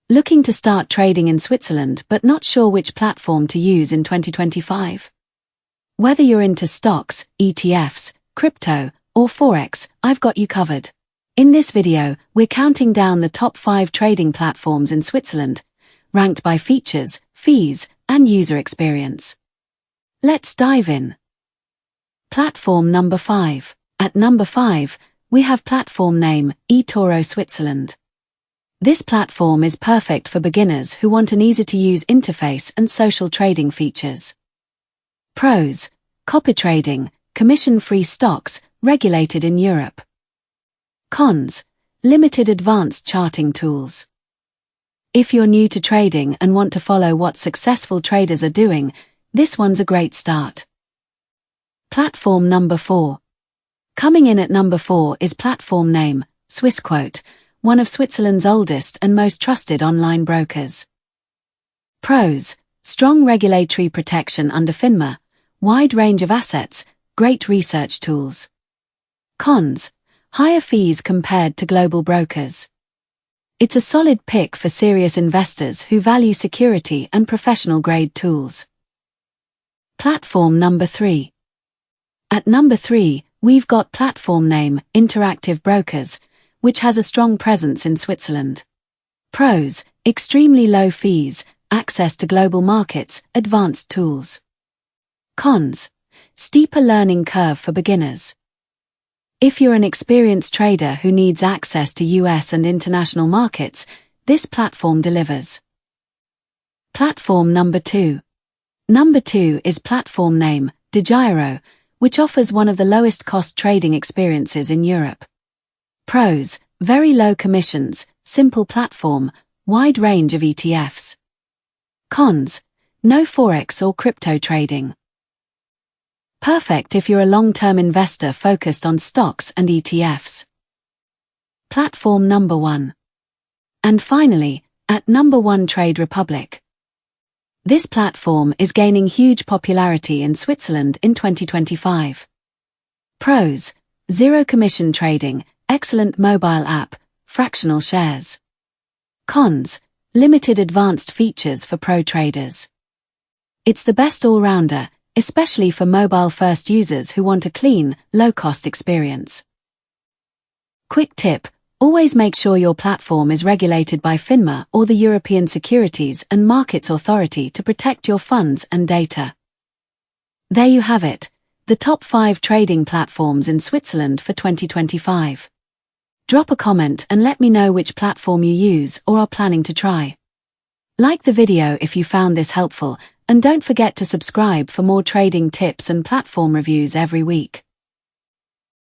Looking to start trading in Switzerland but not sure which platform to use in 2025? Whether you're into stocks, ETFs, crypto, or Forex, I've got you covered. In this video, we're counting down the top 5 trading platforms in Switzerland, ranked by features, fees, and user experience. Let's dive in. Platform number 5. At number 5, we have platform name eToro Switzerland. This platform is perfect for beginners who want an easy-to-use interface and social trading features. Pros: copy trading, commission-free stocks, regulated in Europe. Cons: limited advanced charting tools. If you're new to trading and want to follow what successful traders are doing, this one's a great start. Platform number 4. Coming in at number 4 is platform name Swissquote, one of Switzerland's oldest and most trusted online brokers. Pros: strong regulatory protection under FINMA, wide range of assets, great research tools. Cons: higher fees compared to global brokers. It's a solid pick for serious investors who value security and professional-grade tools. Platform number 3. At number 3, we've got platform name Interactive Brokers, which has a strong presence in Switzerland. Pros: extremely low fees, access to global markets, advanced tools. Cons: steeper learning curve for beginners. If you're an experienced trader who needs access to US and international markets, this platform delivers. Platform number 2. Number 2 is platform name DEGIRO, which offers one of the lowest cost trading experiences in Europe. Pros: very low commissions, simple platform, wide range of ETFs. Cons: no Forex or crypto trading. Perfect if you're a long-term investor focused on stocks and ETFs. Platform number 1. And finally, at number 1, Trade Republic. This platform is gaining huge popularity in Switzerland in 2025. Pros: zero commission trading, excellent mobile app, fractional shares. Cons: limited advanced features for pro traders. It's the best all-rounder, especially for mobile-first users who want a clean, low-cost experience. Quick tip: always make sure your platform is regulated by FINMA or the European Securities and Markets Authority to protect your funds and data. There you have it, the top 5 trading platforms in Switzerland for 2025. Drop a comment and let me know which platform you use or are planning to try. Like the video if you found this helpful, and don't forget to subscribe for more trading tips and platform reviews every week.